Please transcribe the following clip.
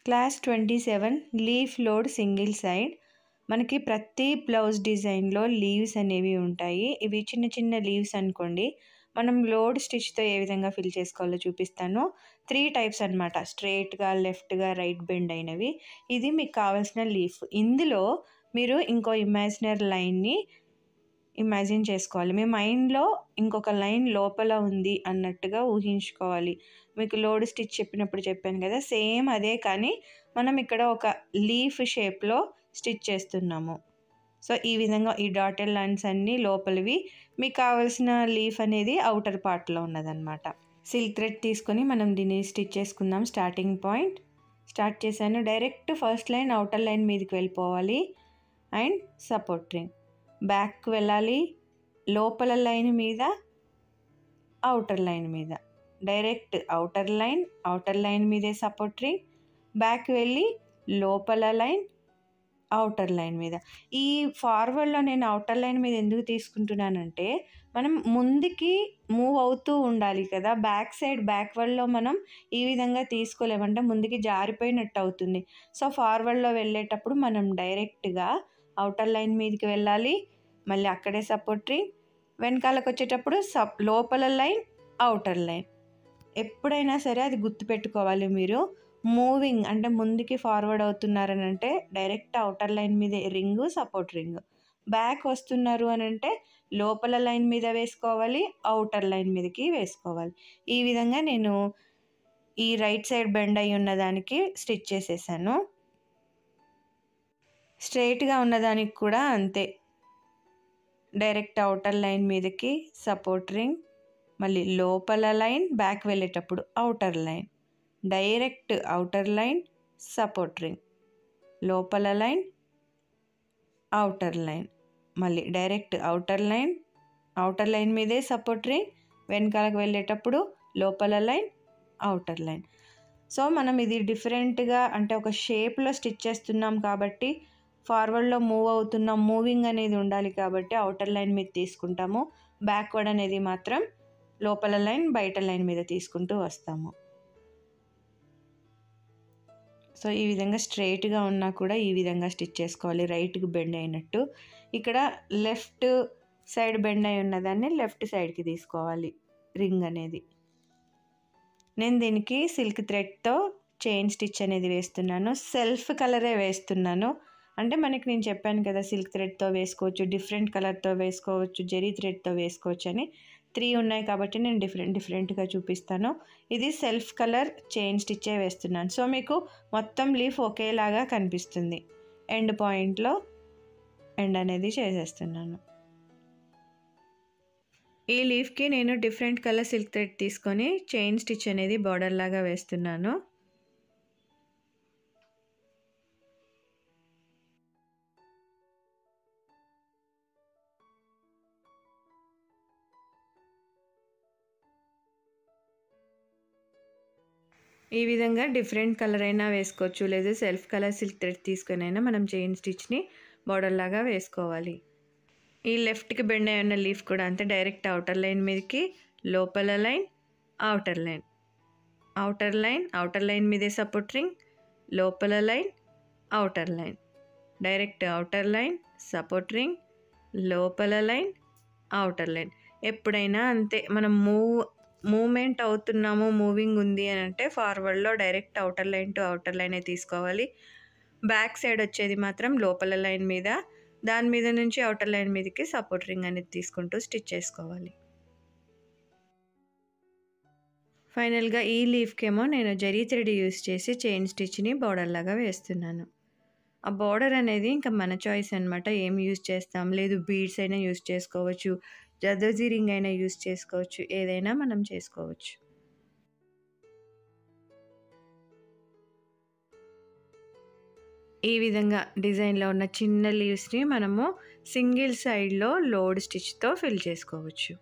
Class 27 leaf load single side. మనకి ప్రతి blouse డిజైన్లో లీవ్స్ అనేవి ఉంటాయి. ఇవి చిన్న చిన్న లీవ్స్ అనుకోండి. మనం లోడ్ స్టిచ్తో ఏ విధంగా ఫిల్ చేసుకోవాలో చూపిస్తాను. 3 టైప్స్ అనమాట, స్ట్రైట్గా, లెఫ్ట్గా, రైట్ బెండ్ అయినవి. ఇది మీకు కావాల్సిన లీఫ్. ఇందులో మీరు ఇంకో ఇమాజినరీ లైన్ని ఇమాజిన్ చేసుకోవాలి. మీ మైండ్లో ఇంకొక లైన్ లోపల ఉంది అన్నట్టుగా ఊహించుకోవాలి. మీకు లోడ్ స్టిచ్ చెప్పినప్పుడు చెప్పాను కదా, సేమ్ అదే, కానీ మనం ఇక్కడ ఒక లీఫ్ షేప్లో స్టిచ్ చేస్తున్నాము. సో ఈ విధంగా ఈ డాటెడ్ లైన్స్ అన్నీ లోపలివి, మీకు కావాల్సిన లీఫ్ అనేది అవుటర్ పార్ట్లో ఉన్నదన్నమాట. సిల్క్ థ్రెడ్ తీసుకొని మనం దీన్ని స్టిచ్ చేసుకుందాం. స్టార్టింగ్ పాయింట్ స్టార్ట్ చేశాను. Direct first line outer line మీదకి వెళ్ళిపోవాలి అండ్ సపోర్ట్ రింగ్. బ్యాక్ వెళ్ళాలి, లోపల లైన్ మీద, అవుటర్ లైన్ మీద, డైరెక్ట్ అవుటర్ లైన్ మీదే సపోర్ట్ రింగ్, బ్యాక్ వెళ్ళి లోపల లైన్, అవుటర్ లైన్ మీద. ఈ ఫార్వర్డ్లో నేను అవుటర్ లైన్ మీద ఎందుకు తీసుకుంటున్నానంటే, మనం ముందుకి మూవ్ అవుతూ ఉండాలి కదా, బ్యాక్వర్డ్లో మనం ఈ విధంగా తీసుకోలేమంటే ముందుకి జారిపోయినట్టు అవుతుంది. సో ఫార్వర్డ్లో వెళ్ళేటప్పుడు మనం డైరెక్ట్గా అవుటర్ లైన్ మీదకి వెళ్ళాలి, మళ్ళీ అక్కడే సపోర్ట్ రింగ్, వెనకాలకు వచ్చేటప్పుడు లోపల లైన్, అవుటర్ లైన్. ఎప్పుడైనా సరే అది గుర్తుపెట్టుకోవాలి మీరు. మూవింగ్ అంటే ముందుకి ఫార్వర్డ్ అవుతున్నారని అంటే డైరెక్ట్ అవుటర్ లైన్ మీద రింగు, సపోర్ట్ రింగ్. బ్యాక్ వస్తున్నారు అని అంటే లోపల లైన్ మీద వేసుకోవాలి, అవుటర్ లైన్ మీదకి వేసుకోవాలి. ఈ విధంగా నేను ఈ రైట్ సైడ్ బెండ్ అయి ఉన్నదానికి స్టిచ్ చేసేసాను. స్ట్రైట్గా ఉన్నదానికి కూడా అంతే. డైరెక్ట్ అవుటర్ లైన్ మీదకి సపోర్ట్ రింగ్, మళ్ళీ లోపల లైన్, బ్యాక్ వెళ్ళేటప్పుడు outer line, direct outer line, support ring, లోపల లైన్, అవుటర్ లైన్, మళ్ళీ డైరెక్ట్ అవుటర్ లైన్ మీదే సపోర్ట్ రింగ్, వెనకాలకు వెళ్ళేటప్పుడు లోపల లైన్, అవుటర్ లైన్. సో మనం ఇది డిఫరెంట్గా అంటే ఒక షేప్లో స్టిచ్ చేస్తున్నాం కాబట్టి, ఫార్వర్డ్లో మూవ్ అవుతున్నాం, మూవింగ్ అనేది ఉండాలి కాబట్టి అవుటర్ లైన్ మీద తీసుకుంటాము. బ్యాక్వర్డ్ అనేది మాత్రం లోపల లైన్, బయట లైన్ మీద తీసుకుంటూ వస్తాము. సో ఈ విధంగా స్ట్రైట్గా ఉన్నా కూడా ఈ విధంగా స్టిచ్ చేసుకోవాలి, రైట్కి బెండ్ అయినట్టు. ఇక్కడ లెఫ్ట్ సైడ్ బెండ్ అయి ఉన్నదాన్ని లెఫ్ట్ సైడ్కి తీసుకోవాలి రింగ్ అనేది. నేను దీనికి సిల్క్ థ్రెడ్తో చైన్ స్టిచ్ అనేది వేస్తున్నాను. సెల్ఫ్ కలరే వేస్తున్నాను. అంటే మనకి నేను చెప్పాను కదా, సిల్క్ థ్రెడ్తో వేసుకోవచ్చు, డిఫరెంట్ కలర్తో వేసుకోవచ్చు, జెరీ థ్రెడ్తో వేసుకోవచ్చు అని. 3 ఉన్నాయి కాబట్టి నేను డిఫరెంట్గా చూపిస్తాను. ఇది సెల్ఫ్ కలర్ చైన్ స్టిచ్చే వేస్తున్నాను. సో మీకు మొత్తం లీఫ్ ఒకేలాగా కనిపిస్తుంది. ఎండ్ పాయింట్లో ఎండ్ అనేది చేసేస్తున్నాను. ఈ లీఫ్కి నేను డిఫరెంట్ కలర్ సిల్క్ థ్రెడ్ తీసుకొని చైన్ స్టిచ్ అనేది బార్డర్ లాగా వేస్తున్నాను. ఈ విధంగా డిఫరెంట్ కలర్ అయినా వేసుకోవచ్చు, లేదు సెల్ఫ్ కలర్ సిల్క్ థ్రెడ్ తీసుకొని అయినా మనం చైన్ స్టిచ్ని బార్డర్ లాగా వేసుకోవాలి. ఈ లెఫ్ట్కి బెండ్ అయి ఉన్న లీఫ్ కూడా అంతే. డైరెక్ట్ అవుటర్ లైన్ మీదకి, లోపల లైన్, అవుటర్ లైన్ మీదే సపోర్ట్ రింగ్, లోపల line, outer line, direct outer line, support ring, లోపల లైన్, అవుటర్ లైన్. ఎప్పుడైనా అంతే, మనం మూమెంట్ అవుతున్నాము, మూవింగ్ ఉంది అని అంటే ఫార్వర్డ్లో direct outer line to outer లైనే తీసుకోవాలి. బ్యాక్ సైడ్ వచ్చేది మాత్రం లోపల లైన్ మీద, దాని మీద నుంచి అవుటర్ లైన్ మీదకి సపోర్ట్ రింగ్ అనేది తీసుకుంటూ స్టిచ్ చేసుకోవాలి. ఫైనల్గా ఈ లీఫ్కేమో నేను జరీ థ్రెడ్ యూస్ చేసి చైన్ స్టిచ్ని బార్డర్ లాగా వేస్తున్నాను. ఆ బార్డర్ అనేది ఇంకా మన చాయిస్ అనమాట, ఏం యూస్ చేస్తాం. లేదు బీడ్స్ అయినా యూస్ చేసుకోవచ్చు, జర్దోజీ రింగ్ అయినా యూస్ చేసుకోవచ్చు, ఏదైనా మనం చేసుకోవచ్చు. ఈ విధంగా డిజైన్లో ఉన్న చిన్న లీవ్స్ని మనము సింగిల్ సైడ్లో లోడ్ స్టిచ్తో ఫిల్ చేసుకోవచ్చు.